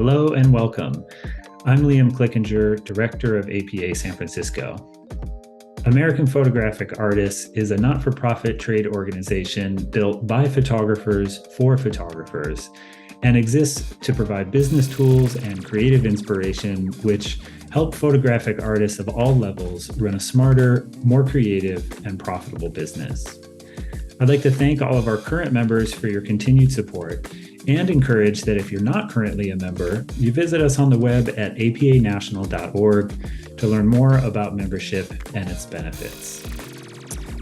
Hello and welcome. I'm Liam Clickinger, Director of APA San Francisco. American Photographic Artists is a not-for-profit trade organization built by photographers for photographers and exists to provide business tools and creative inspiration which help photographic artists of all levels run a smarter, more creative, and profitable business. I'd like to thank all of our current members for your continued support and encourage that if you're not currently a member, you visit us on the web at apanational.org to learn more about membership and its benefits.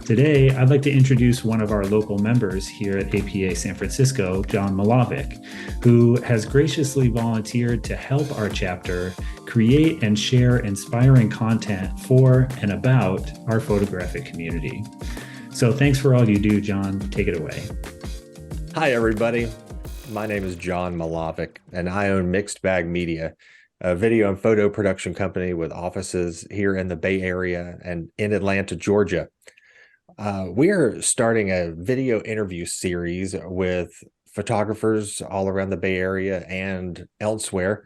Today, I'd like to introduce one of our local members here at APA San Francisco, Jon Milavec, who has graciously volunteered to help our chapter create and share inspiring content for and about our photographic community. So thanks for all you do, Jon. Take it away. Hi, everybody. My name is Jon Milavec, and I own Mixed Bag Media, a video and photo production company with offices here in the Bay Area and in Atlanta, Georgia. We are starting a video interview series with photographers all around the Bay Area and elsewhere.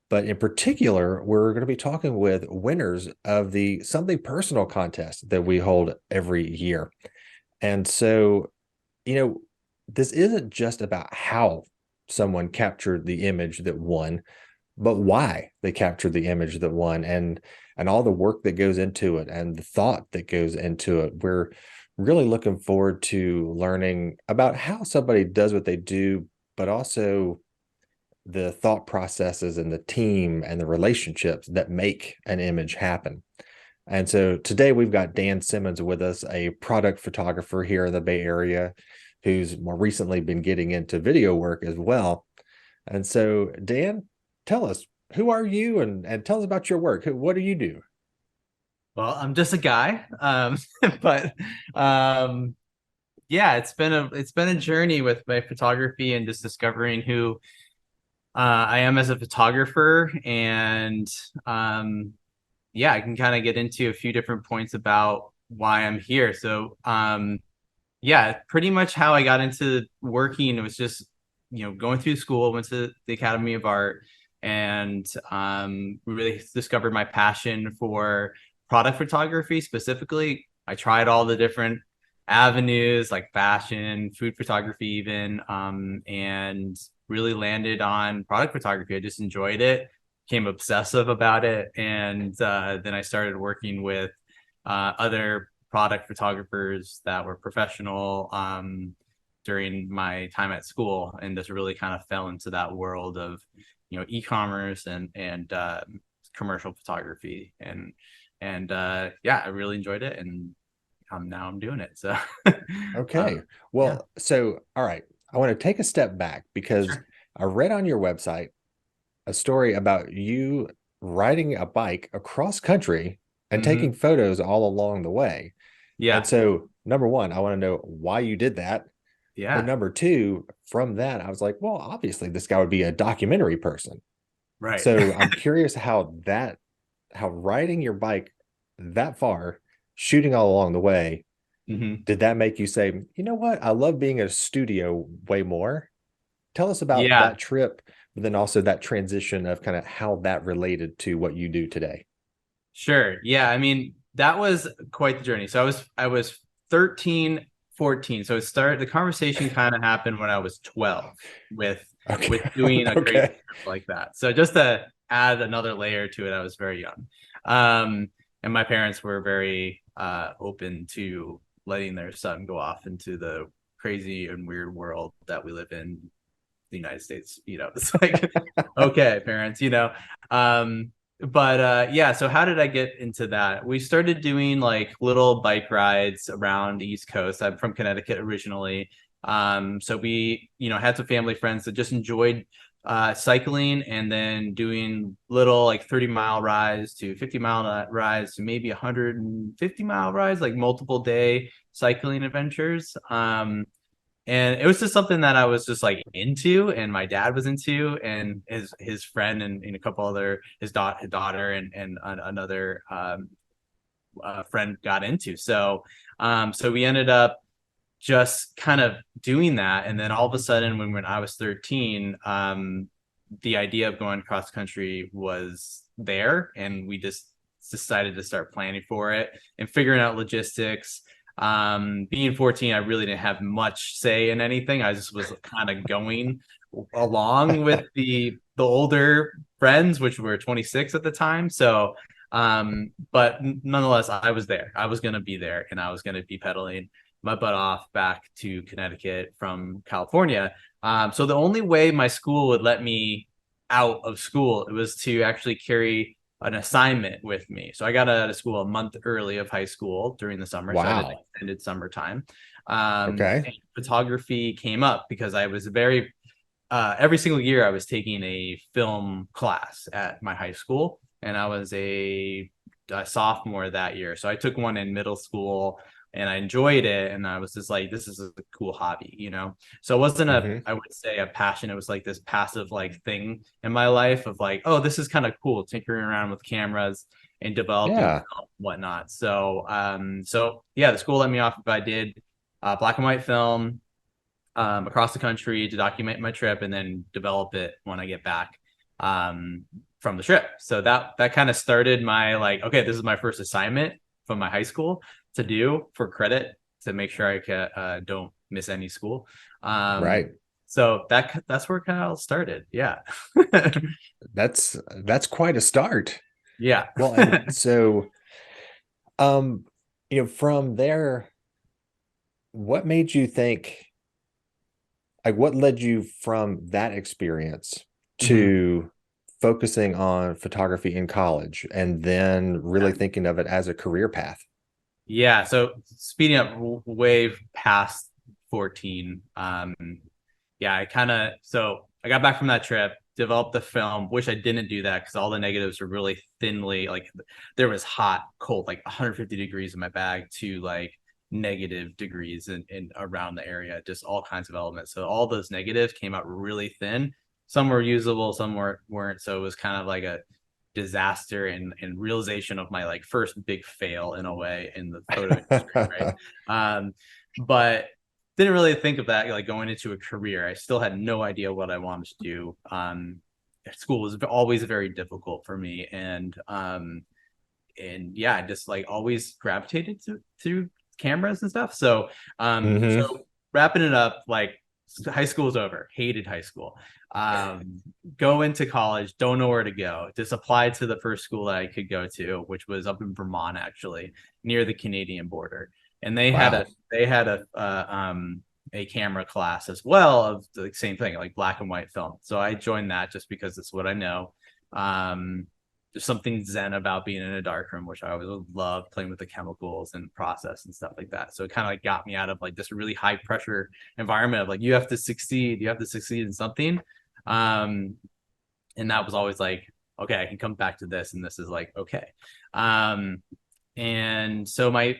But in particular, we're going to be talking with winners of the Something Personal contest that we hold every year. And so, this isn't just about how someone captured the image that won, but why they captured the image that won and all the work that goes into it and the thought that goes into it. We're really looking forward to learning about how somebody does what they do, but also the thought processes and the team and the relationships that make an image happen. And so today we've got Dan Simmons with us, a product photographer here in the Bay Area, who's more recently been getting into video work as well. And so, Dan, tell us, who are you and tell us about your work. What do you do? Well, I'm just a guy, but yeah, it's been a journey with my photography and just discovering who I am as a photographer, and yeah, I can kind of get into a few different points about why I'm here. So yeah, pretty much how I got into working, it was just going through school, went to the Academy of Art, and really discovered my passion for product photography. Specifically, I tried all the different avenues like fashion, food photography even, and really landed on product photography. I just enjoyed it, became obsessive about it, and then I started working with other product photographers that were professional during my time at school, and just really kind of fell into that world of e-commerce and commercial photography, and yeah, I really enjoyed it, and now I'm doing it. So okay, well, yeah. So all right, I want to take a step back because Sure. I read on your website a story about you riding a bike across country and taking photos all along the way. Yeah. And so, number one, I want to know why you did that. Yeah. But number two, from that, I was like, well, obviously this guy would be a documentary person. Right. So I'm curious how riding your bike that far, shooting all along the way, did that make you say, you know what? I love being in a studio way more. Tell us about that trip, but then also that transition of kind of how that related to what you do today. Sure. Yeah. I mean, that was quite the journey. So I was 13, 14. So the conversation kind of happened when I was 12 with doing a crazy trip like that. So just to add another layer to it, I was very young. And my parents were very open to letting their son go off into the crazy and weird world that we live in the United States. It's like, okay, parents, but yeah, so how did I get into that? We started doing like little bike rides around the East Coast. I'm from Connecticut originally. So we, had some family friends that just enjoyed cycling, and then doing little like 30-mile rides to 50-mile rides to maybe 150-mile rides, like multiple day cycling adventures. And it was just something that I was just like into, and my dad was into, and his friend and a couple other, his daughter and another friend got into. So we ended up just kind of doing that. And then all of a sudden, when I was 13, the idea of going cross country was there, and we just decided to start planning for it and figuring out logistics. Being 14, I really didn't have much say in anything. I just was kind of going along with the older friends, which were 26 at the time. So, but nonetheless, I was there. I was going to be there, and I was going to be pedaling my butt off back to Connecticut from California. So the only way my school would let me out of school, it was to actually carry an assignment with me. So I got out of school a month early of high school during the summer. So I did Wow. extended summertime. Okay. Photography came up because I was very every single year I was taking a film class at my high school, and I was a sophomore that year. So I took one in middle school, and I enjoyed it, and I was just like, this is a cool hobby, you know. So it wasn't Hmm. I would say a passion. It was like this passive like thing in my life of like, oh, this is kind of cool, tinkering around with cameras and developing Yeah. film, whatnot. So so yeah, the school let me off if I did black and white film across the country to document my trip and then develop it when I get back from the trip. So that kind of started my like, okay, this is my first assignment from my high school to do for credit to make sure I can, don't miss any school. Right. So that's where it kind of started. Yeah. That's quite a start. Yeah. Well, and so, um, from there, what made you think, like, what led you from that experience Mhm. to focusing on photography in college and then really thinking of it as a career path? Yeah. So speeding up way past 14. Yeah, so I got back from that trip, developed the film. Wish I didn't do that because all the negatives were really thinly, like there was hot, cold, like 150 degrees in my bag to like negative degrees in around the area, just all kinds of elements. So all those negatives came out really thin. Some were usable, some weren't. So it was kind of like a disaster and realization of my like first big fail in a way in the photo industry, right? But didn't really think of that like going into a career. I still had no idea what I wanted to do. School was always very difficult for me, and yeah, I just like always gravitated to cameras and stuff. So Hmm. so wrapping it up, like high school was over. Hated high school. Um, go into college, don't know where to go. Just applied to the first school that I could go to, which was up in Vermont, actually, near the Canadian border. And Wow. they had a camera class as well of the same thing, like black and white film. So I joined that just because it's what I know. Um, there's something zen about being in a darkroom, which I always love playing with the chemicals and process and stuff like that. So it kind of like got me out of like this really high pressure environment of like you have to succeed in something. Um, and that was always like, okay, I can come back to this, and this is like okay. Um, and so my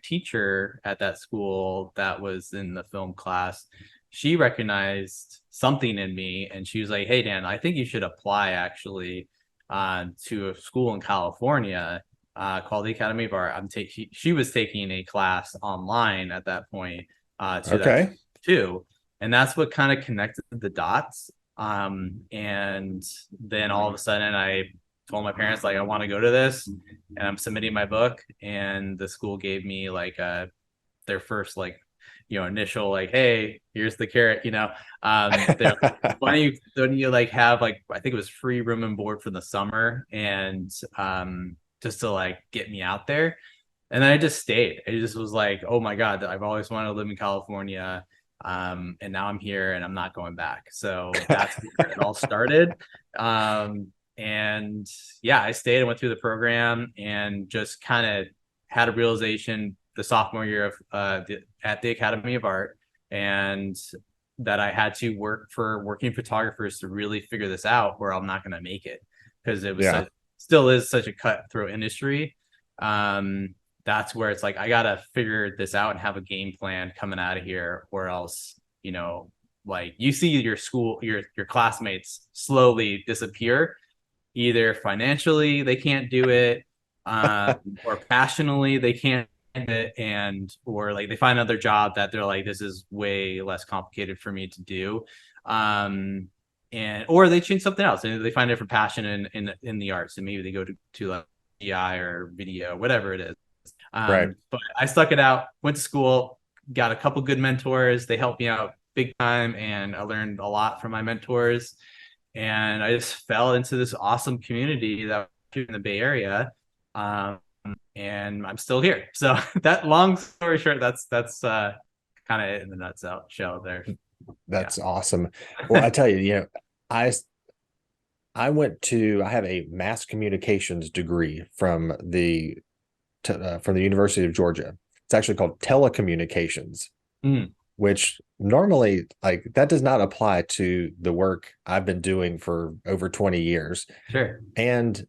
teacher at that school that was in the film class, she recognized something in me, and she was like, hey Dan, I think you should apply actually to a school in California called the Academy of Art. She was taking a class online at that point to that Okay. too, and that's what kind of connected the dots. And then all of a sudden I told my parents like I want to go to this, and I'm submitting my book, and the school gave me like their first like initial like, hey, here's the carrot, they're like, why don't you like have like, I think it was free room and board for the summer, and just to like get me out there. And then I just stayed. It just was like, oh my god, I've always wanted to live in California, and now I'm here and I'm not going back. So that's where it all started. And yeah, I stayed and went through the program and just kind of had a realization the sophomore year of at the Academy of Art, and that I had to work for working photographers to really figure this out, or I'm not going to make it, because Yeah. still is such a cutthroat industry. Um, that's where it's like I gotta figure this out and have a game plan coming out of here, or else like you see your school, your classmates slowly disappear, either financially they can't do it, or passionately they can't, and or like they find another job that they're like, this is way less complicated for me to do. um or they choose something else and they find a different passion in the arts, and maybe they go to like GI or video, whatever it is. Right. But I stuck it out, went to school, got a couple good mentors. They helped me out big time, and I learned a lot from my mentors. And I just fell into this awesome community that in the Bay Area. And I'm still here. So that, long story short, that's kind of in the nutshell there. That's awesome. Well, I tell you, I have a mass communications degree from the University of Georgia. It's actually called telecommunications, which normally, like, that does not apply to the work I've been doing for over 20 years. Sure. And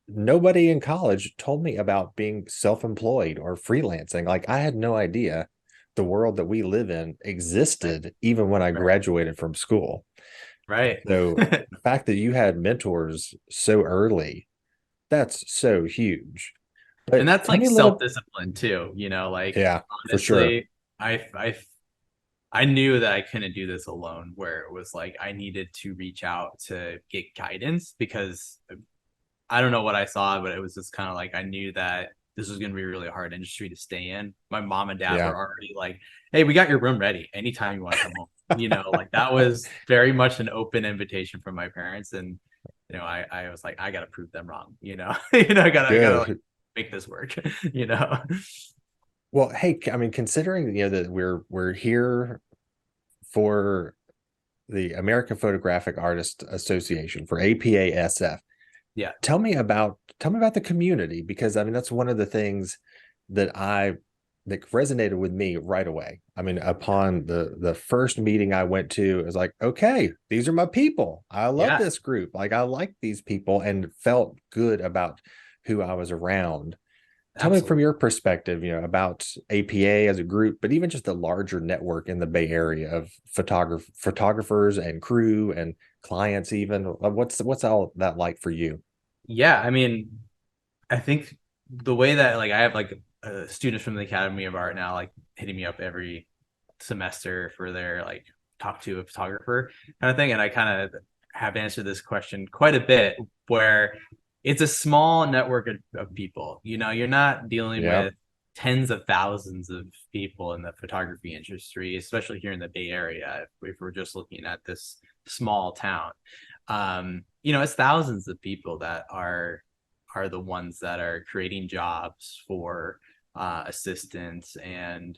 nobody in college told me about being self-employed or freelancing. Like, I had no idea the world that we live in existed even when I graduated from school. Right. So the fact that you had mentors so early, that's so huge. But and that's like self-discipline too, like, yeah, honestly, for sure. I knew that I couldn't do this alone, where it was like I needed to reach out to get guidance, because I don't know what I saw, but it was just kind of like I knew that this was going to be a really hard industry to stay in. My mom and dad were already like, "Hey, we got your room ready anytime you want to come home." Like that was very much an open invitation from my parents. And, I was like, I got to prove them wrong, I gotta like, make this work, Well, hey, I mean, considering, that we're here for the American Photographic Artists Association, for APASF. Yeah. Tell me about the community, because I mean, that's one of the things that resonated with me right away. I mean, upon the first meeting I went to, it was like, okay, these are my people. I love this group. Like, I like these people, and felt good about who I was around. Tell me from your perspective, about APA as a group, but even just the larger network in the Bay Area of photographers and crew and clients. Even what's all that like for you? Yeah, I mean, I think the way that, like, I have like students from the Academy of Art now, like, hitting me up every semester for their, like, talk to a photographer kind of thing, and I kind of have answered this question quite a bit, where it's a small network of people. You're not dealing with tens of thousands of people in the photography industry, especially here in the Bay Area. If we're just looking at this small town, it's thousands of people that are the ones that are creating jobs for assistants and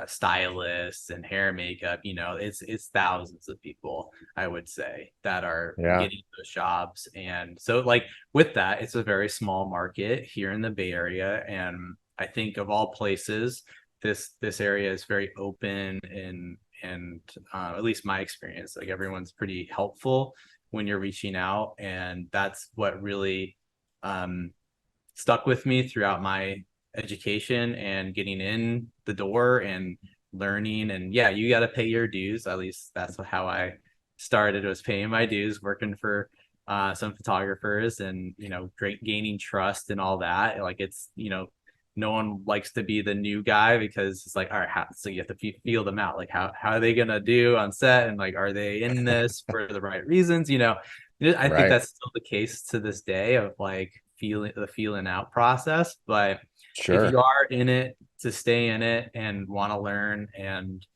stylists and hair and makeup. It's thousands of people, I would say, that are getting those jobs. And so, like, with that, it's a very small market here in the Bay Area, and I think, of all places, this area is very open, and at least my experience, like, everyone's pretty helpful when you're reaching out, and that's what really stuck with me throughout my education and getting in the door and learning. And you got to pay your dues. At least that's how I started, was paying my dues, working for some photographers, and gaining trust and all that. Like, it's no one likes to be the new guy, because it's like, all right, so you have to feel them out, like how are they gonna do on set, and, like, are they in this for the right reasons? I think that's still the case to this day, of like feeling out process. But if you are in it to stay in it and want to learn and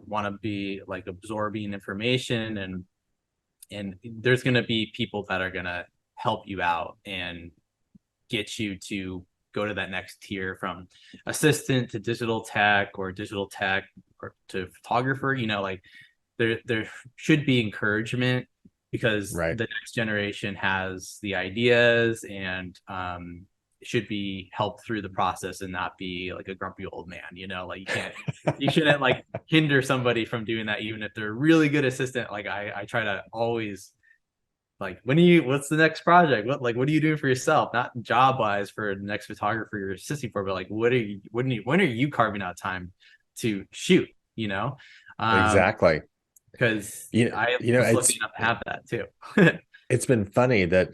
want to be, like, absorbing information, and there's going to be people that are going to help you out and get you to go to that next tier, from assistant to digital tech, or digital tech or to photographer. Like, there should be encouragement, because the next generation has the ideas, and should be helped through the process, and not be like a grumpy old man. Like, you shouldn't like hinder somebody from doing that, even if they're a really good assistant. Like, I try to always, like, what's the next project? What are you doing for yourself? Not job wise for the next photographer you're assisting for, but like, when are you carving out time to shoot? Exactly. Because I was lucky enough to have that too. It's been funny that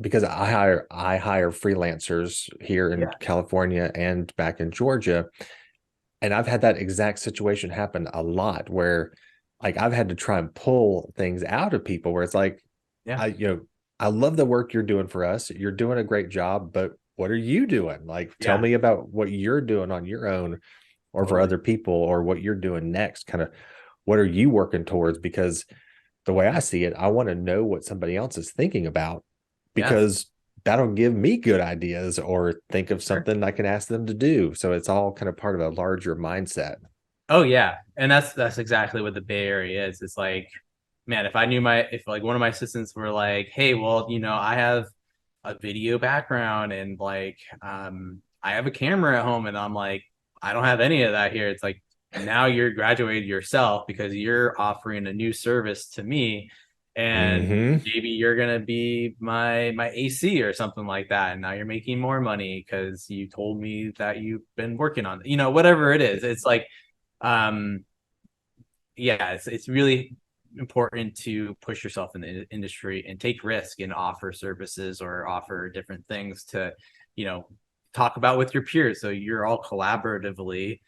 because I hire freelancers here in California and back in Georgia, and I've had that exact situation happen a lot, where like I've had to try and pull things out of people where it's like, Yeah. I love the work you're doing for us. You're doing a great job, but what are you doing? Like, tell Yeah. me about what you're doing on your own or for Totally. other people, or what you're doing next. Kind of what are you working towards? Because the way I see it, I want to know what somebody else is thinking about, Yeah. because that'll give me good ideas or think of Sure. something I can ask them to do. So it's all kind of part of a larger mindset. Oh yeah. And that's exactly what the Bay Area is. It's like, man, if like one of my assistants were like, hey, well, I have a video background and like I have a camera at home, and I'm like, I don't have any of that here. It's like, now you're graduated yourself because you're offering a new service to me, and Mm-hmm. maybe you're gonna be my AC or something like that, and now you're making more money because you told me that you've been working on whatever it is. It's like um yeah, it's really important to push yourself in the industry and take risk and offer services or offer different things to, you know, talk about with your peers. So you're all collaboratively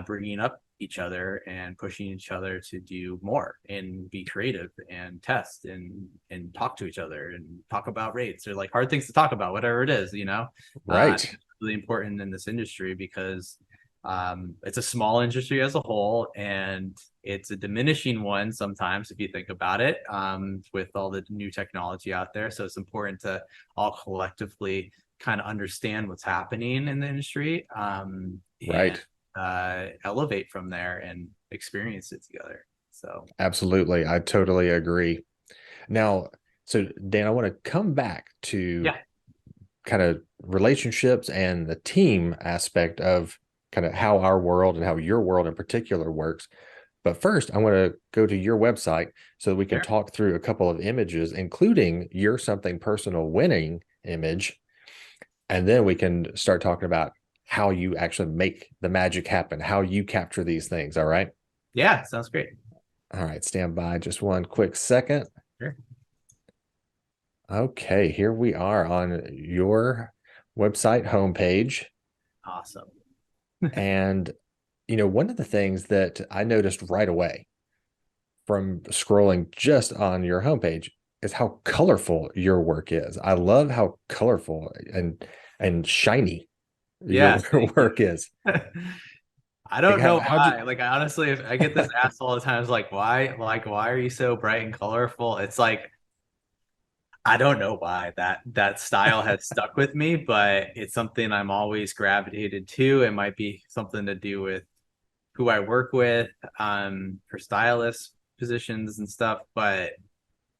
bringing up each other and pushing each other to do more and be creative and test and talk to each other and talk about rates or like hard things to talk about, whatever it is, Right. it's really important in this industry because it's a small industry as a whole, and it's a diminishing one sometimes if you think about it, with all the new technology out there. So it's important to all collectively kind of understand what's happening in the industry, and Right. elevate from there and experience it together. So Absolutely. I totally agree. Now, so Dan, I want to come back to yeah, kind of relationships and the team aspect of kind of how our world and how your world in particular works. But first, I want to go to your website so that we can sure. talk through a couple of images, including your something personal winning image. And then we can start talking about how you actually make the magic happen, how you capture these things. All right. Yeah, sounds great. All right. Stand by just one quick second. Sure. Okay. Here we are on your website homepage. Awesome. And, one of the things that I noticed right away from scrolling just on your homepage is how colorful your work is. I love how colorful and shiny your Yeah, thank you. work is. I Like don't know how'd you why. Like, I honestly, if I get this asked all the time, it's like, why? Like, why are you so bright and colorful? It's like, I don't know why that style has stuck with me, but it's something I'm always gravitated to. It might be something to do with who I work with, for stylist positions and stuff, but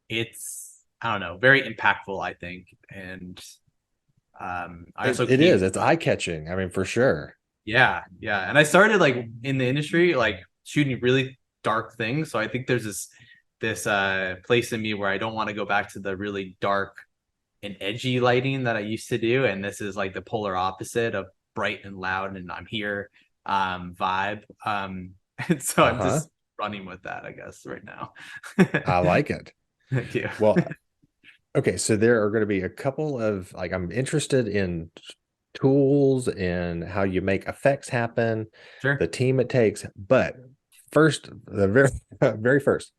it's, I don't know, very impactful, I think. And I also it came is, it's eye catching. I mean, for sure. Yeah, yeah. And I started like in the industry, like shooting really dark things. So I think there's this place in me where I don't want to go back to the really dark and edgy lighting that I used to do. And this is like the polar opposite of bright and loud and I'm here vibe. And so I'm Uh-huh. just running with that, I guess, right now. I like it. Thank you. Well, okay, so there are going to be a couple of like I'm interested in tools and how you make effects happen, Sure. the team it takes. But first, the very very first,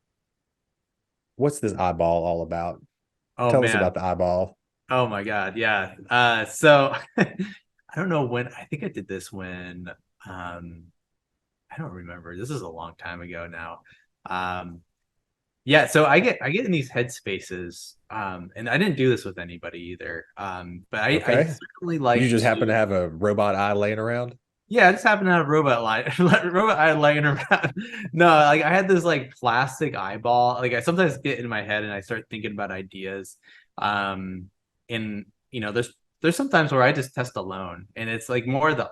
what's this eyeball all about? Oh Tell us man. about the eyeball. Oh my God. Yeah. So I don't know when. I think I did this when I don't remember. This is a long time ago now. Um, yeah, so I get in these headspaces, and I didn't do this with anybody either. But I Okay. certainly You like just happen to to. have a robot eye laying around? Yeah, I just happened to have robot line, robot eye laying around. No, like I had this like plastic eyeball. Like I sometimes get in my head and I start thinking about ideas. Um, and there's sometimes where I just test alone, and it's like more the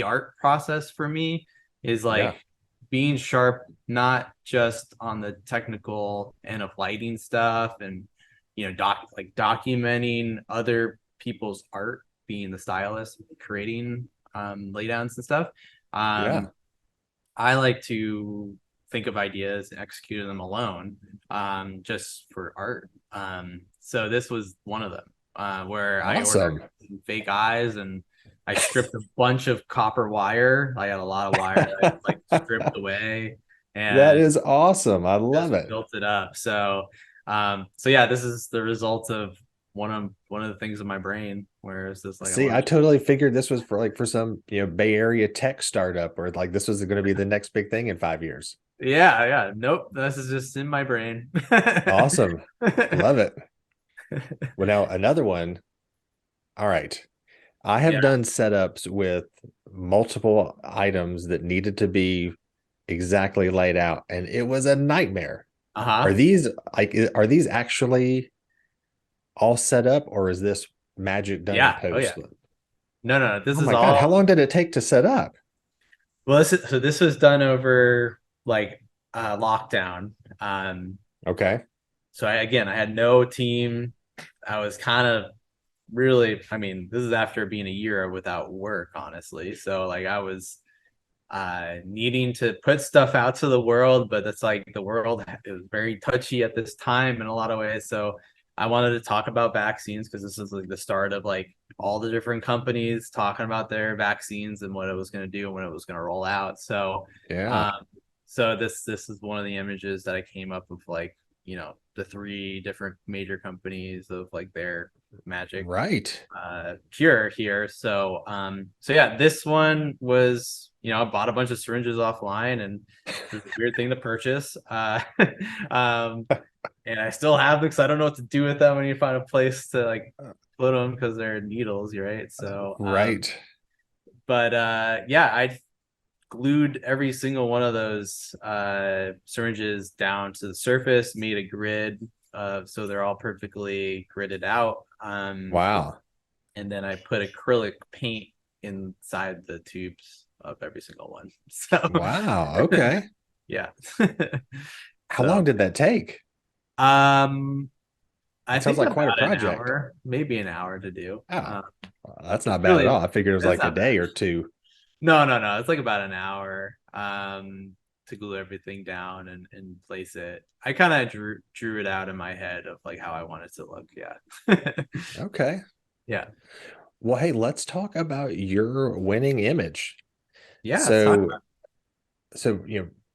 art process for me is Yeah. like being sharp, not just on the technical end of lighting stuff, and documenting other people's art, being the stylist, creating laydowns and stuff. Yeah. Um, I like to think of ideas and execute them alone, just for art. So this was one of them, where I ordered Awesome. fake eyes and I stripped a bunch of copper wire. I had a lot of wire that I like stripped away, That and is awesome. I just love it. built it up. So yeah, this is the result of one of the things in my brain where it's just like I See, want I to. totally figured this was for some, Bay Area tech startup, or like this was going to be the next big thing in 5 years. Yeah. Nope. This is just in my brain. Awesome. Love it. Well, now another one. All right. I have Yeah. done setups with multiple items that needed to be exactly laid out, and it was a nightmare. Are Uh-huh. these are these actually all set up, or is this magic done in Yeah. Oh yeah. post? No. This Oh is my God, how all. long did it take to set up? Well, this was done over like lockdown. Okay. So I had no team. I was kind of really, I mean, this is after being a year without work, honestly. So like I was needing to put stuff out to the world, but that's like the world is very touchy at this time in a lot of ways. So I wanted to talk about vaccines because this is like the start of like all the different companies talking about their vaccines and what it was going to do and when it was going to roll out. Yeah. Um, so this is one of the images that I came up with, like, the three different major companies of like their magic Right. cure here. So yeah, this one was, I bought a bunch of syringes offline, and it was a weird thing to purchase. Um, and I still have them because I don't know what to do with them when you find a place to like put them because they're needles, right? Right. But yeah, I glued every single one of those syringes down to the surface, made a grid so they're all perfectly gridded out. Wow. And then I put acrylic paint inside the tubes of every single one. So Wow. Okay. yeah. How long So did that take? um I It sounds think like quite a about an project. hour, maybe an hour to do. Oh, well, that's not It's bad at really all. I figured it was it's like a not day bad. or two. No. It's like about an hour to glue everything down and place it. I kind of drew it out in my head of like how I want it to look. Yeah. Okay. Yeah. Well, hey, let's talk about your winning image. Yeah, let's talk So, about so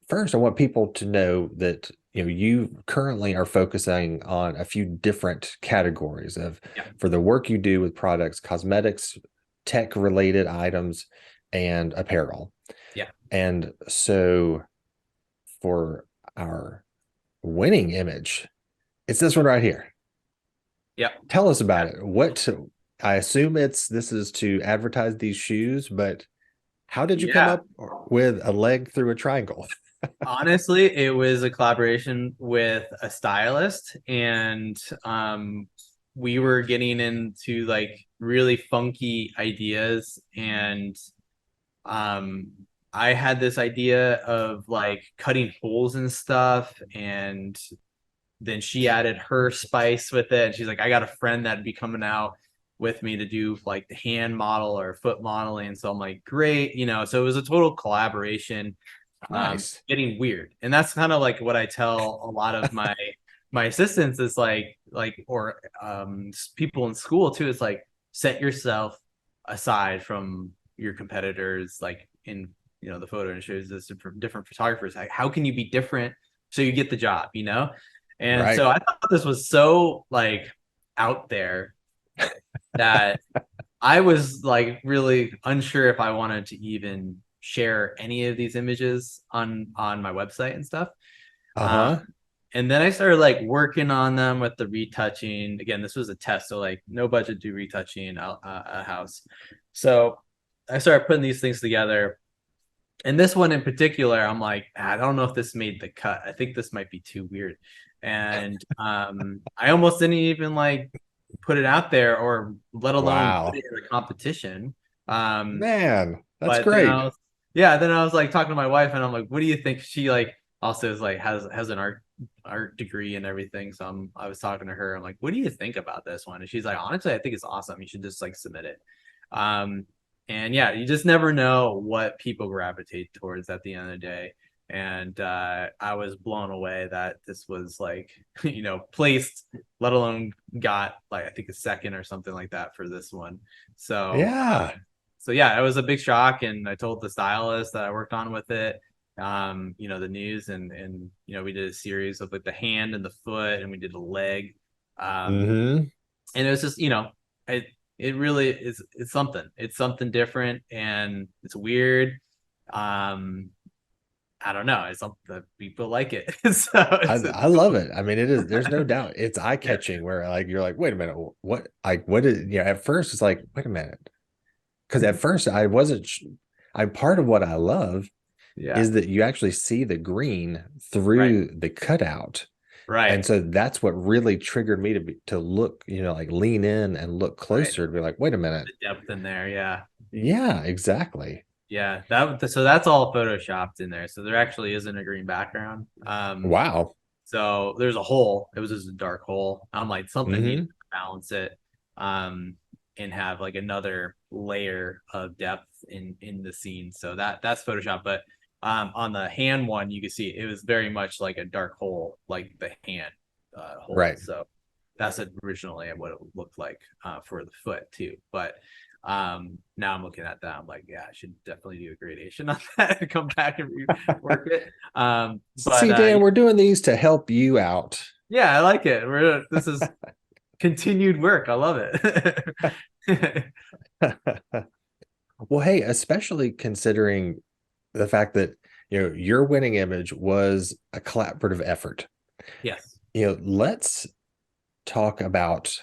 first I want people to know that you currently are focusing on a few different categories of it. for the work you do with products, cosmetics, tech related items, and apparel. Yeah. And so for our winning image, it's this one right here. Yeah. Tell us about it. I assume this is to advertise these shoes, but how did you come Yeah. up with a leg through a triangle? Honestly, it was a collaboration with a stylist, and we were getting into like really funky ideas, and um, I had this idea of like cutting holes and stuff, and then she added her spice with it. And she's like, I got a friend that'd be coming out with me to do like the hand model or foot modeling. So I'm like, great, so it was a total collaboration, Nice. getting weird. And that's kind of like what I tell a lot of my assistants is like or people in school too, is like set yourself aside from your competitors, like in the photo and shows this from different photographers. Like, how can you be different so you get the job? And Right. so I thought this was so like out there that I was like really unsure if I wanted to even share any of these images on my website and stuff. Um, Uh-huh. and then I started like working on them with the retouching. Again, this was a test, so like no budget to do retouching a house. So I started putting these things together. And this one in particular, I'm like, I don't know if this made the cut. I think this might be too weird. And I almost didn't even like put it out there or let alone put Wow. it in a competition. Um, Man, that's but then great. then I was like talking to my wife, and I'm like, what do you think? She like also is like has an art degree and everything. So I was talking to her. I'm like, what do you think about this one? And she's like, honestly, I think it's awesome. You should just like submit it. Um, and yeah, you just never know what people gravitate towards at the end of the day. And I was blown away that this was like, placed, let alone got like I think a second or something like that for this one. So Yeah. so yeah, it was a big shock, and I told the stylist that I worked on with it, the news, and we did a series of like the hand and the foot, and we did a leg. Mm-hmm. And it was just, it really is, it's something different, and it's weird. I don't know, it's something that people like it. So I love it. I mean, it is, there's no doubt it's eye catching where like, you're like, wait a minute, what is, at first it's like, wait a minute. Cause at first I wasn't, part of what I love is that you actually see the green through the cutout. Right. And so that's what really triggered me to look, like lean in and look closer to be like, wait a minute. The depth in there. Yeah. Yeah, exactly. Yeah. So that's all photoshopped in there. So there actually isn't a green background. Wow. So there's a hole. It was just a dark hole. I'm like, something needs to balance it. And have like another layer of depth in the scene. So that's Photoshop. But on the hand one, you can see it was very much like a dark hole, like the hand hole. Right. So that's originally what it looked like for the foot too. But now I'm looking at that, I'm like, yeah, I should definitely do a gradation on that and come back and rework it. But see, Dan, we're doing these to help you out. Yeah, I like it. This is continued work. I love it. Well, hey, especially considering the fact that your winning image was a collaborative effort. Yes. Let's talk about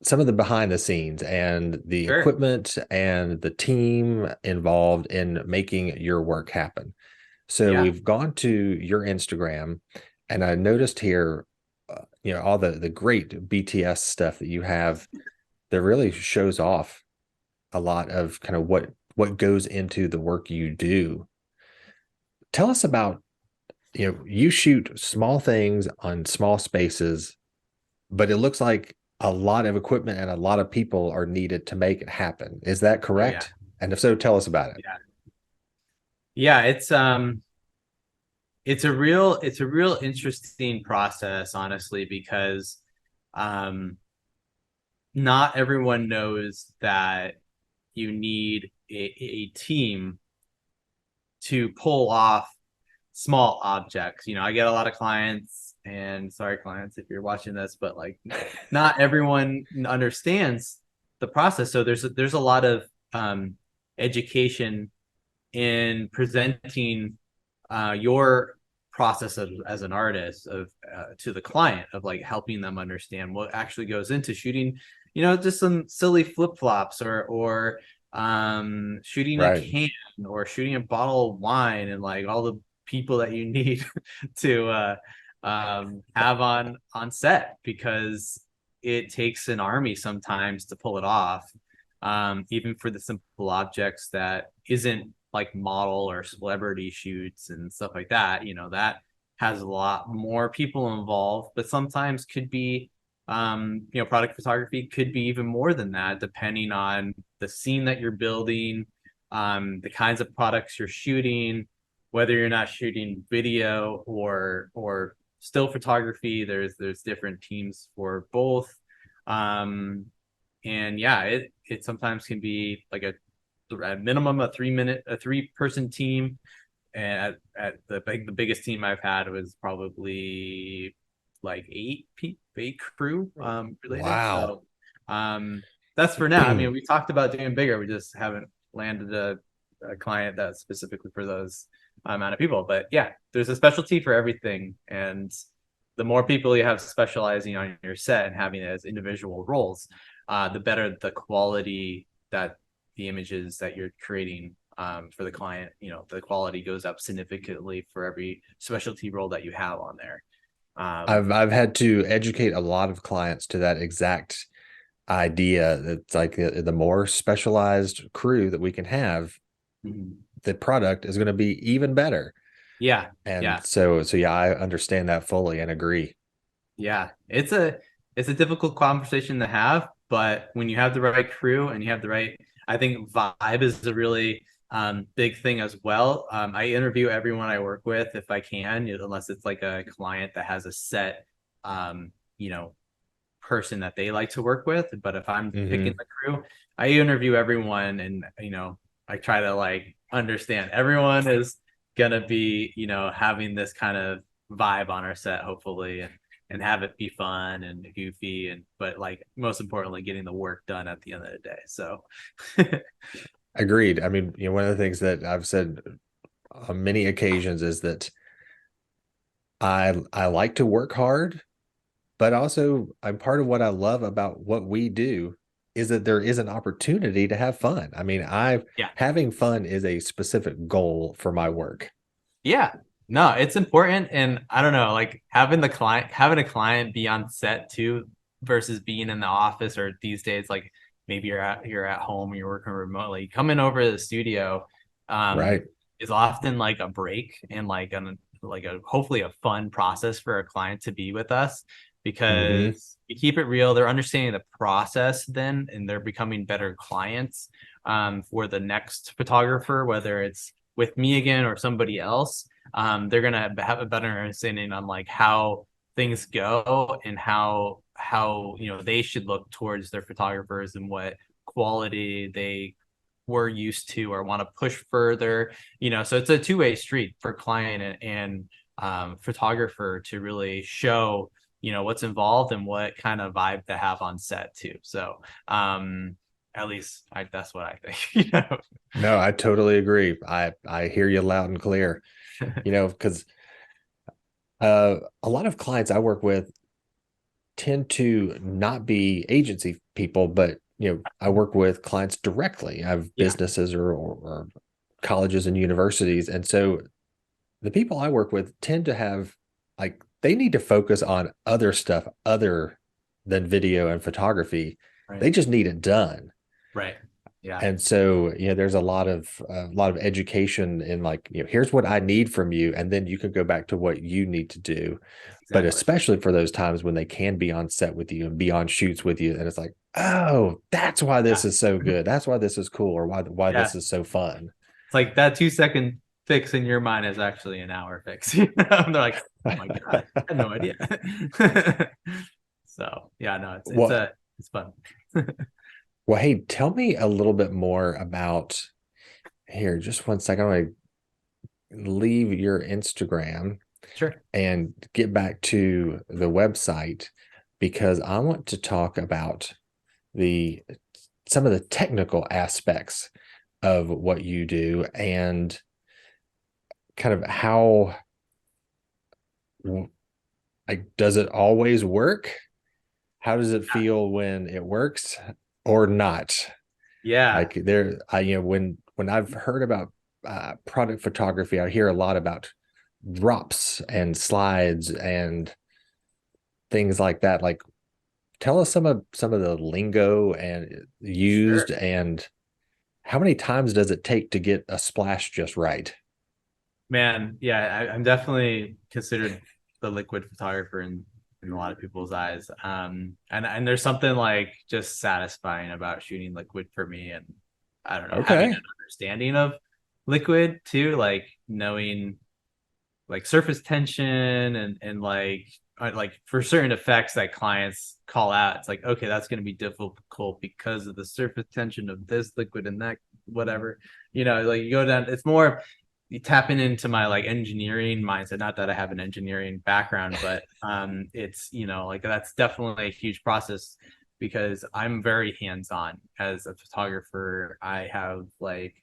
some of the behind the scenes and the equipment and the team involved in making your work happen. So we've gone to your Instagram, and I noticed here, all the great BTS stuff that you have that really shows off a lot of kind of what goes into the work you do. Tell us about, you shoot small things on small spaces, but it looks like a lot of equipment and a lot of people are needed to make it happen. Is that correct? Oh, yeah. And if so, tell us about it. Yeah, it's a real interesting process, honestly, because not everyone knows that you need a team to pull off small objects. I get a lot of clients, and sorry, clients, if you're watching this, but like not everyone understands the process. So there's a lot of education in presenting your process as an artist to the client, of like helping them understand what actually goes into shooting, just some silly flip-flops or shooting a can or shooting a bottle of wine, and like all the people that you need to have on set, because it takes an army sometimes to pull it off, even for the simple objects that isn't like model or celebrity shoots and stuff like that. That has a lot more people involved, but sometimes could be product photography could be even more than that, depending on the scene that you're building, the kinds of products you're shooting, whether you're not shooting video or still photography. There's different teams for both. And yeah, it sometimes can be like at minimum a 3-person team. And at the biggest team I've had was probably like 8 crew related. Wow. So that's for now. I mean, we talked about doing bigger. We just haven't landed a client that's specifically for those amount of people. But yeah, there's a specialty for everything, and the more people you have specializing on your set and having it as individual roles, the better the quality that the images that you're creating for the client. The quality goes up significantly for every specialty role that you have on there. I've had to educate a lot of clients to that exact idea. That's like the more specialized crew that we can have, the product is going to be even better. Yeah. And so yeah, I understand that fully and agree. Yeah, it's a difficult conversation to have, but when you have the right crew and you have the right, I think vibe is a really big thing as well. I interview everyone I work with if I can, unless it's like a client that has a set person that they like to work with. But if I'm picking the crew, I interview everyone, and I try to like understand everyone is gonna be, you know, having this kind of vibe on our set, hopefully, and have it be fun and goofy, and but like most importantly, getting the work done at the end of the day. So Agreed. I mean, one of the things that I've said on many occasions is that I like to work hard, but also I'm part of what I love about what we do is that there is an opportunity to have fun. I mean, yeah. having fun is a specific goal for my work. Yeah. No, it's important. And I don't know, like having having a client be on set too versus being in the office, or these days, like maybe you're at home, you're working remotely, coming over to the studio, um, Right. is often like a break and like a hopefully a fun process for a client to be with us, Hmm. because you keep it real, they're understanding the process then, and they're becoming better clients for the next photographer, whether it's with me again or somebody else. They're gonna have a better understanding on like how things go and how you know they should look towards their photographers and what quality they were used to or want to push further. You know, so it's a two-way street for client and photographer to really show, you know, what's involved and what kind of vibe to have on set too. So at least that's what I think. You know. No, I totally agree. I hear you loud and clear. Because a lot of clients I work with tend to not be agency people, but I work with clients directly. I have Yeah. businesses or colleges and universities, and so the people I work with tend to have like they need to focus on other stuff other than video and photography. Right. They just need it done. Right. Yeah. And so, there's a lot of education in like, here's what I need from you, and then you can go back to what you need to do. But Exactly. especially for those times when they can be on set with you and be on shoots with you, and it's like, oh, that's why this Yeah. is so good. That's why this is cool, or why Yeah. this is so fun. It's like that 2 second fix in your mind is actually an hour fix. You know? And they're like, oh my God, I had no idea. So yeah, no, Well, it's fun. well, hey, tell me a little bit more about here. Just one second. I'm going to leave your Instagram Sure. and get back to the website because I want to talk about the some of the technical aspects of what you do and kind of how like does it always work? How does it feel when it works or not? Yeah. Like there, when I've heard about product photography, I hear a lot about drops and slides and things like that. Like, tell us some of the lingo and Sure. used, and how many times does it take to get a splash just right? Man, yeah, I'm definitely considered the liquid photographer in a lot of people's eyes. And there's something like just satisfying about shooting liquid for me, and I don't know, having an Okay. understanding of liquid too, like knowing like surface tension and like for certain effects that clients call out, it's like, okay, that's going to be difficult because of the surface tension of this liquid and that whatever, you know, like you go down, it's more you tapping into my like engineering mindset, not that I have an engineering background, but it's, you know, like that's definitely a huge process because I'm very hands-on as a photographer. I have like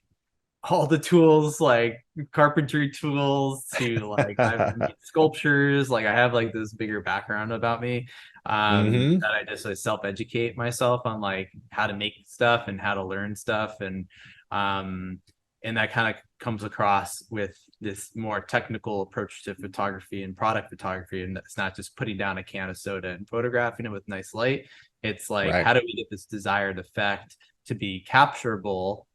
all the tools, like carpentry tools, to like I've made sculptures, like I have like this bigger background about me, Mm-hmm. that I just like self-educate myself on like how to make stuff and how to learn stuff, um and that kind of comes across with this more technical approach to photography and product photography, and it's not just putting down a can of soda and photographing it with nice light. It's like, Right. how do we get this desired effect to be capturable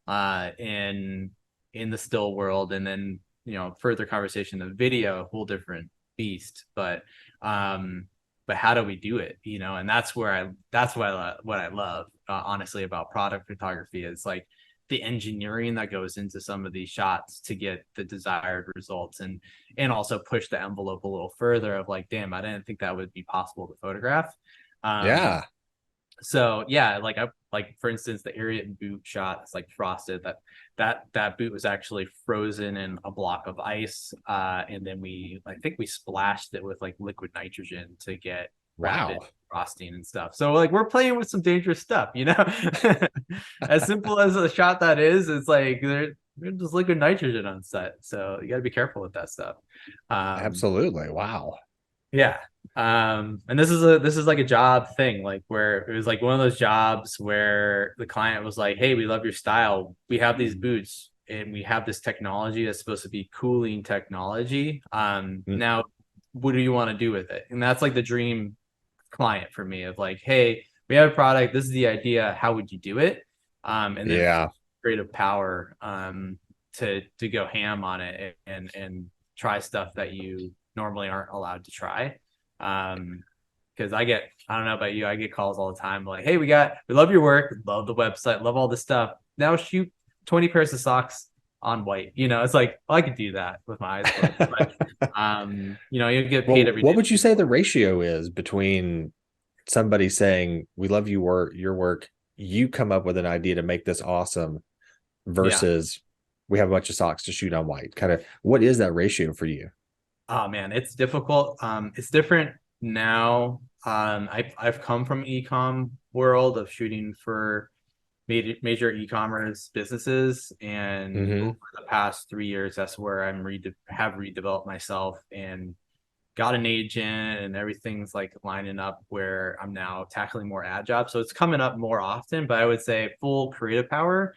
in the still world, and then, you know, further conversation of video, a whole different beast. But how do we do it, you know? And that's what I love, honestly, about product photography is like the engineering that goes into some of these shots to get the desired results, and also push the envelope a little further of like, damn, I didn't think that would be possible to photograph. um Yeah. So yeah, like for instance, the Ariat boot shot that's like frosted, that boot was actually frozen in a block of ice. And then I think we splashed it with like liquid nitrogen to get rapid Wow. frosting and stuff. So like we're playing with some dangerous stuff, you know? As simple as a shot that is, it's like there's just liquid nitrogen on set. So you gotta be careful with that stuff. Um, Absolutely. Wow. yeah. And this is like a job thing, like where it was like one of those jobs where the client was like, "Hey, we love your style. We have these boots and we have this technology that's supposed to be cooling technology. Mm, Now what do you want to do with it?" And that's like the dream client for me of like, "Hey, we have a product. This is the idea. How would you do it?" And then yeah. creative power to go ham on it and try stuff that you normally aren't allowed to try. Because I don't know about you, I get calls all the time like, "Hey, we love your work, love the website, love all this stuff. Now shoot 20 pairs of socks on white." It's like, well, I could do that with my eyes closed, but you get paid Well, every day what to would you do say the the work. ratio is between somebody saying, "We love your work, you come up with an idea to make this awesome," Yeah. versus we have a bunch of socks to shoot on white? Kind of what is that ratio for you? Oh man, it's difficult. It's different now. I've come from e-com world of shooting for major e-commerce businesses, and over Hmm. the past 3 years, that's where have redeveloped myself and got an agent, and everything's like lining up where I'm now tackling more ad jobs. So it's coming up more often, but I would say full creative power,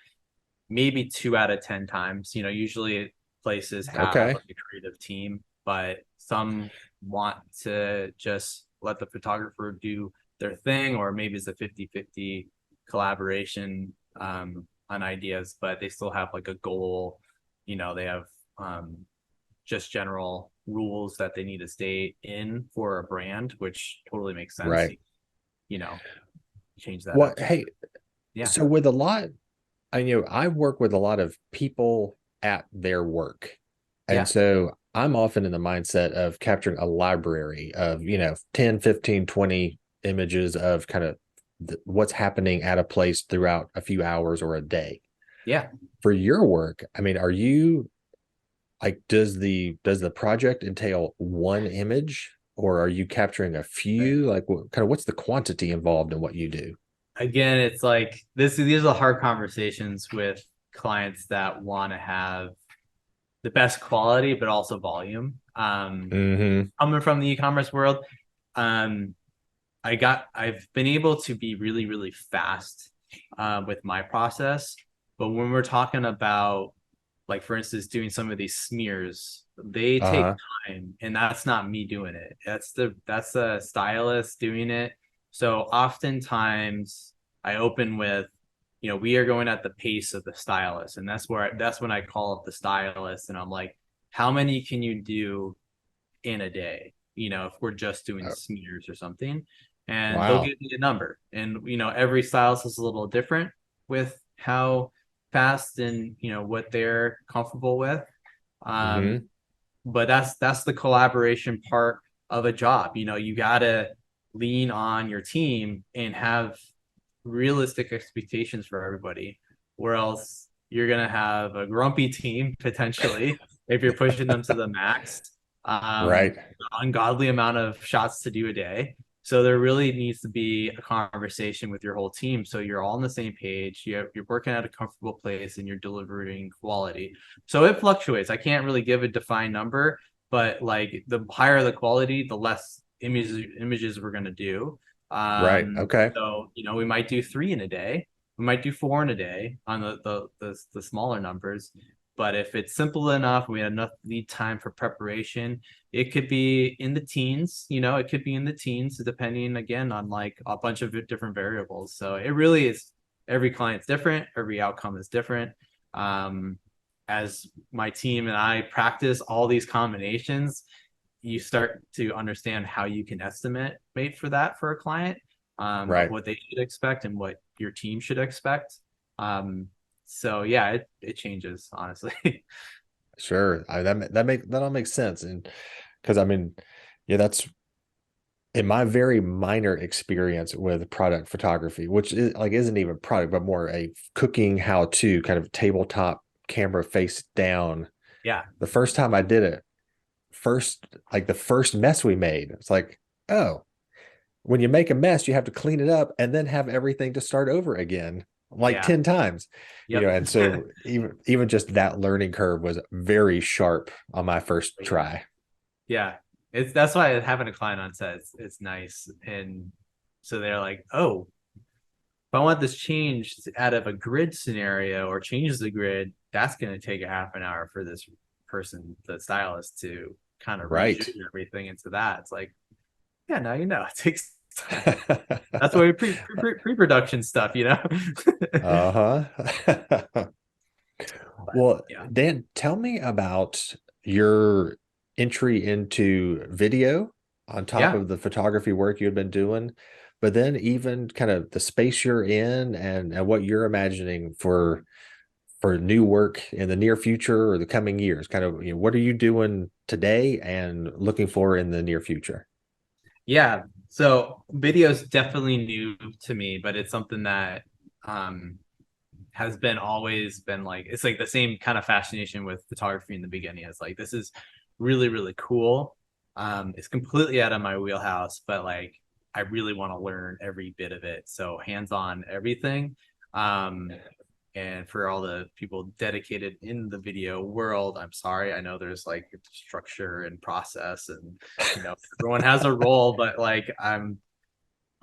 maybe 2 out of 10 times. Usually places have Okay. like a creative team, but some want to just let the photographer do their thing, or maybe it's a 50-50 collaboration on ideas, but they still have like a goal. They have just general rules that they need to stay in for a brand, which totally makes sense. Right. You know, change that Well, up. hey, Yeah. so with a lot, I work with a lot of people at their work. And Yeah. so I'm often in the mindset of capturing a library of, 10, 15, 20 images of kind of what's happening at a place throughout a few hours or a day. Yeah. For your work, I mean, are you like, does the project entail one image, or are you capturing a few? Like, kind of what's the quantity involved in what you do? Again, it's like these are hard conversations with clients that want to have the best quality but also volume. Hmm. Coming from the e-commerce world, um, I've been able to be really, really fast with my process. But when we're talking about, like, for instance, doing some of these smears, they take Uh-huh. time, and that's not me doing it. That's the stylist doing it. So oftentimes I open with, we are going at the pace of the stylist, and that's when I call up the stylist, and I'm like, how many can you do in a day, if we're just doing Oh, smears or something. And they'll wow. give me a number. And, every stylist is a little different with how fast and, what they're comfortable with. Um, Hmm. but that's the collaboration part of a job. You gotta lean on your team and have realistic expectations for everybody, or else you're gonna have a grumpy team potentially if you're pushing them to the max. Right. Ungodly amount of shots to do a day. So there really needs to be a conversation with your whole team, so you're all on the same page. You're working at a comfortable place and you're delivering quality. So it fluctuates. I can't really give a defined number, but like the higher the quality, the less images we're gonna do. Right. Um, Okay. so we might do 3 in a day, we might do 4 in a day on the smaller numbers. But if it's simple enough, we have enough lead time for preparation, it could be in the teens. It could be in the teens, depending again on like a bunch of different variables. So it really is, every client's different, every outcome is different. Um, as my team and I practice all these combinations, you start to understand how you can estimate for that for a client, of Right. what they should expect and what your team should expect. So yeah, it changes honestly. Sure. That all makes sense. And because I mean, yeah, in my very minor experience with product photography, which is like isn't even product, but more a cooking how-to kind of tabletop camera face down. Yeah. The first time I did it, the first mess we made, it's like, oh, when you make a mess, you have to clean it up and then have everything to start over again, like Yeah. 10 times. Yep. And so even just that learning curve was very sharp on my first try. Yeah. That's why having a client on set it's nice. And so they're like, oh, if I want this changed out of a grid scenario or changes the grid, that's going to take a half an hour for this person, the stylist, to kind of Right. redo everything into that. It's like, yeah, now you know it takes time. That's why we pre-production stuff, Uh-huh. Well, Yeah. Dan, tell me about your entry into video on top Yeah. of the photography work you've been doing, but then even kind of the space you're in and what you're imagining for new work in the near future or the coming years. Kind of, what are you doing today and looking for in the near future? Yeah. So video is definitely new to me, but it's something that has been always been like, it's like the same kind of fascination with photography in the beginning. It's like, this is really, really cool. It's completely out of my wheelhouse, but like, I really want to learn every bit of it. So hands-on everything. And for all the people dedicated in the video world, I'm sorry. I know there's like structure and process and, everyone has a role, but like, I'm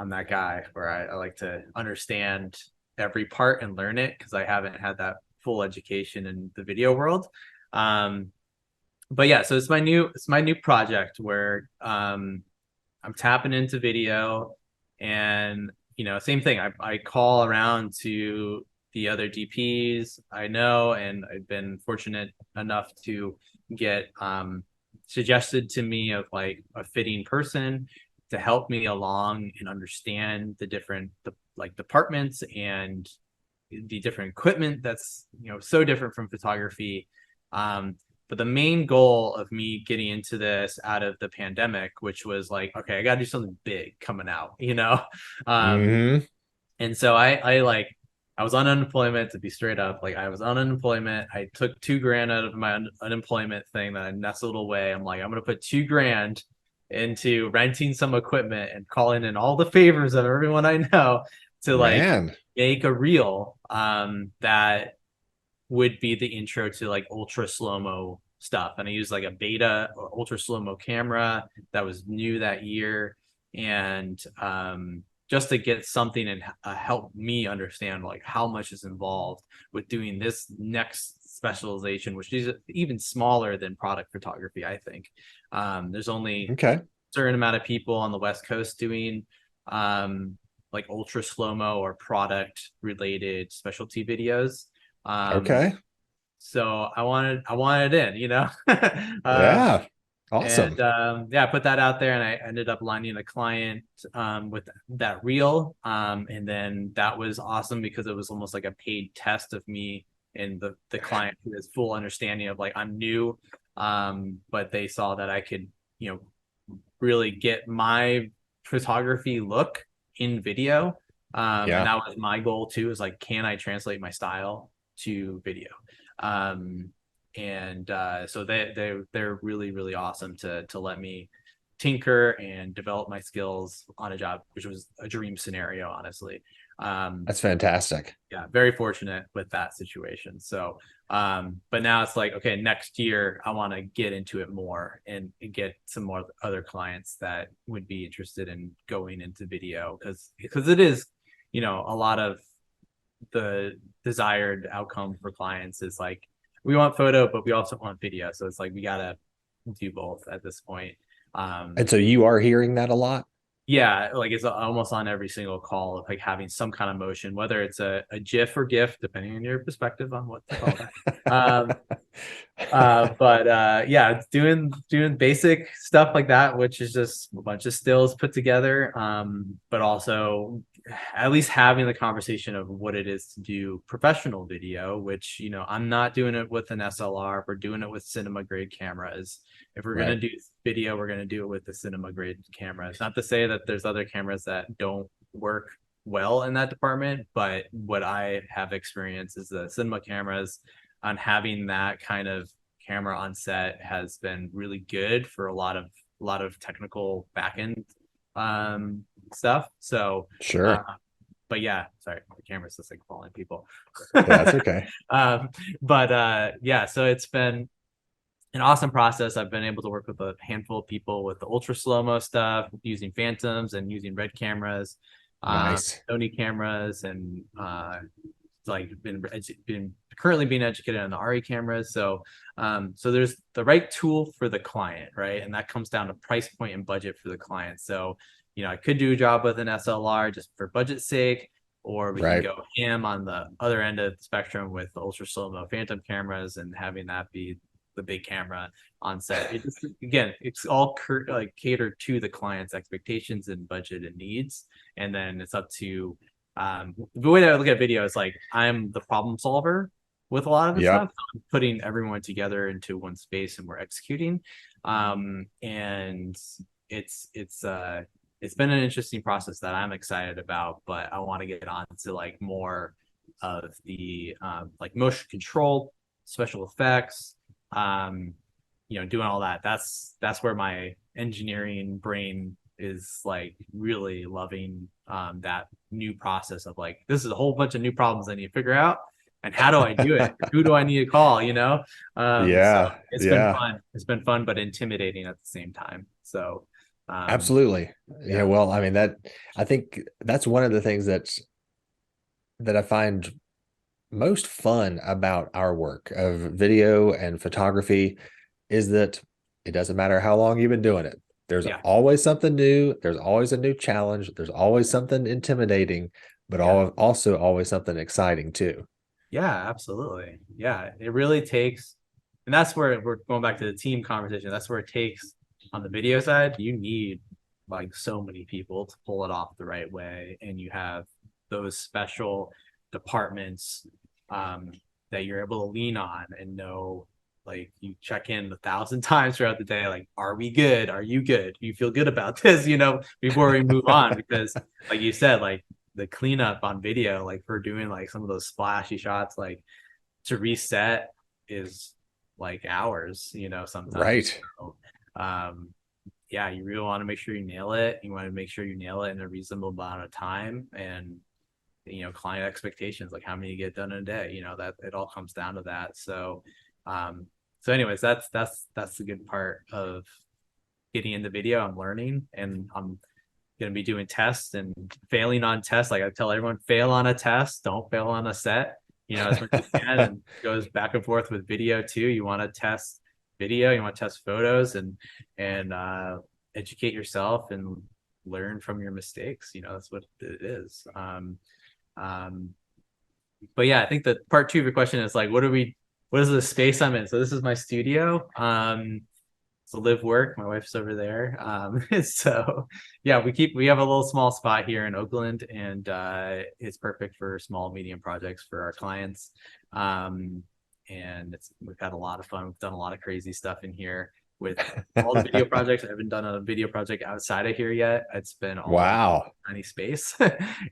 that guy where I like to understand every part and learn it because I haven't had that full education in the video world. But yeah, so it's my new project where I'm tapping into video, and same thing. I call around to the other DPs I know, and I've been fortunate enough to get suggested to me of like a fitting person to help me along and understand the different departments and the different equipment that's so different from photography. But the main goal of me getting into this out of the pandemic, which was like, okay, I got to do something big coming out, Mm-hmm. and so I was on unemployment, to be straight up. Like, I was on unemployment. I took $2,000 out of my unemployment thing that I nestled away. I'm like, I'm going to put $2,000 into renting some equipment and calling in all the favors of everyone I know to like Man. make a reel that would be the intro to like ultra slow-mo stuff. And I used like a beta or ultra slow-mo camera that was new that year. And just to get something and help me understand like how much is involved with doing this next specialization, which is even smaller than product photography, I think. There's only a certain amount of people on the West Coast doing like ultra slow-mo or product related specialty videos. So I wanted in, Yeah. Awesome. And I put that out there, and I ended up landing a client with that reel. And then that was awesome because it was almost like a paid test of me and the client, who has full understanding of like, I'm new, but they saw that I could, really get my photography look in video. And that was my goal too, is like, can I translate my style to video? So they're really, really awesome to let me tinker and develop my skills on a job, which was a dream scenario, honestly. That's fantastic. Yeah, very fortunate with that situation. So but now it's like, okay, next year I want to get into it more and get some more other clients that would be interested in going into video, because it is, a lot of the desired outcome for clients is like, we want photo, but we also want video. So it's like, we gotta do both at this point. And so you are hearing that a lot? Yeah, like it's almost on every single call of like having some kind of motion, whether it's a GIF or GIF, depending on your perspective on what to call that. But yeah, doing basic stuff like that, which is just a bunch of stills put together, but also at least having the conversation of what it is to do professional video, which, you know, I'm not doing it with an SLR. We're doing it with cinema grade cameras. If we're going to do video, we're going to do it with the cinema grade cameras. Not to say that there's other cameras that don't work well in that department, but what I have experienced is the cinema cameras, on having that kind of camera on set has been really good for a lot of technical backend stuff. So Sure. but yeah, sorry, the camera's just like falling people. That's okay. Yeah, so it's been an awesome process. I've been able to work with a handful of people with the ultra slow-mo stuff, using phantoms and using red cameras, Nice. Sony cameras, and like been currently being educated on the RE cameras. So so there's the right tool for the client, right? And that comes down to price point and budget for the client. So, you know, I could do a job with an SLR just for budget's sake, or we can go ham on the other end of the spectrum with the ultra slow-mo phantom cameras and having that be the big camera on set. It just, again, it's all like catered to the client's expectations and budget and needs. And then it's up to the way that I look at video is like, I'm the problem solver with a lot of the stuff. I'm putting everyone together into one space and we're executing. And it's been an interesting process that I'm excited about, but I want to get on to like more of the like motion control, special effects, you know, doing all that. That's where my engineering brain is like really loving that new process of like, this is a whole bunch of new problems I need to figure out, and how do I do it? Who do I need to call, you know? So it's been fun. It's been fun, but intimidating at the same time. So absolutely. Yeah. Well, I mean, I think that's one of the things that I find most fun about our work of video and photography is that it doesn't matter how long you've been doing it. There's always something new. There's always a new challenge. There's always something intimidating, but also always something exciting too. Yeah, absolutely. Yeah, it really takes, and that's where we're going back to the team conversation. That's where it takes on the video side. You need like so many people to pull it off the right way, and you have those special departments that you're able to lean on and know. Like, you check in 1,000 times throughout the day, like, are we good? Are you good? Do you feel good about this? You know, before we move on, because like you said, like the cleanup on video, like for doing like some of those splashy shots, like to reset is like hours, you know, sometimes. Right. So, yeah, you really want to make sure you nail it. You want to make sure you nail it in a reasonable amount of time, and, you know, client expectations, like how many you get done in a day, you know, that it all comes down to that. So so anyways, that's the good part of getting into video. I'm learning, and I'm going to be doing tests and failing on tests. Like I tell everyone, fail on a test, don't fail on a set, you know, as much as you can. And it goes back and forth with video too. You want to test video, you want to test photos, and educate yourself and learn from your mistakes. You know, that's what it is. But yeah, I think that part two of your question is like, what is the space I'm in? So this is my studio. So live work. My wife's over there. So yeah, we have a little small spot here in Oakland, and it's perfect for small, medium projects for our clients. And we've had a lot of fun. We've done a lot of crazy stuff in here with all the video projects. I haven't done a video project outside of here yet. It's been all tiny space,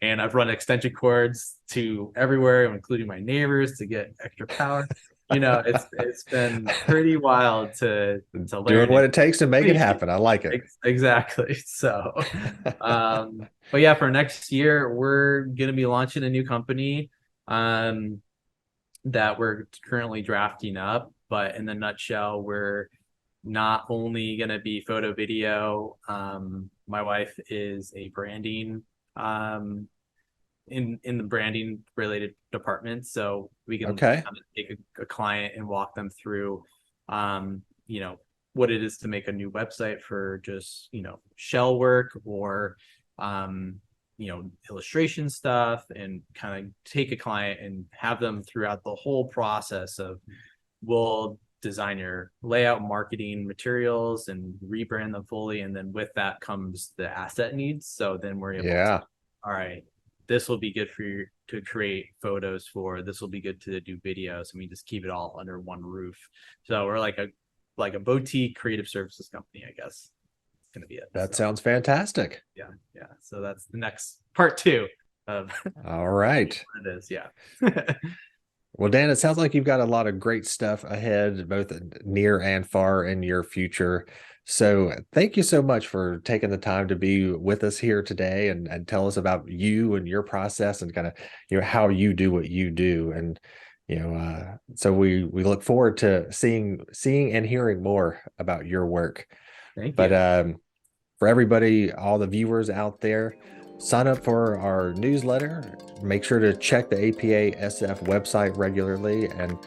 and I've run extension cords to everywhere, including my neighbors, to get extra power. You know, it's been pretty wild to learn doing what it takes to make it happen. I like it. Exactly. So, but yeah, for next year, we're going to be launching a new company that we're currently drafting up. But in the nutshell, we're not only going to be photo video. My wife is a branding in the branding related department, so we can kind of take a client and walk them through you know, what it is to make a new website for just, you know, shell work, or you know, illustration stuff, and kind of take a client and have them throughout the whole process of, we'll design your layout, marketing materials, and rebrand them fully, and then with that comes the asset needs. So then we're able to, all right, this will be good for you to create photos for, this will be good to do videos, and we just keep it all under one roof. So we're like a boutique creative services company, I guess. It's gonna be it. That sounds fantastic. Yeah. So that's the next part 2 of All right. what it is. Yeah. Well, Dan, it sounds like you've got a lot of great stuff ahead, both near and far in your future. So thank you so much for taking the time to be with us here today and tell us about you and your process and kind of, how you do what you do. And, so we look forward to seeing and hearing more about your work. Thank you. But for everybody, all the viewers out there, sign up for our newsletter. Make sure to check the APA SF website regularly and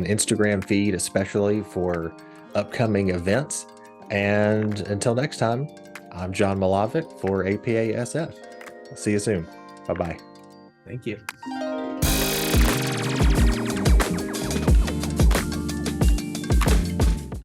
Instagram feed, especially for upcoming events. And until next time, I'm Jon Milavec for APA SF. See you soon. Bye-bye. Thank you.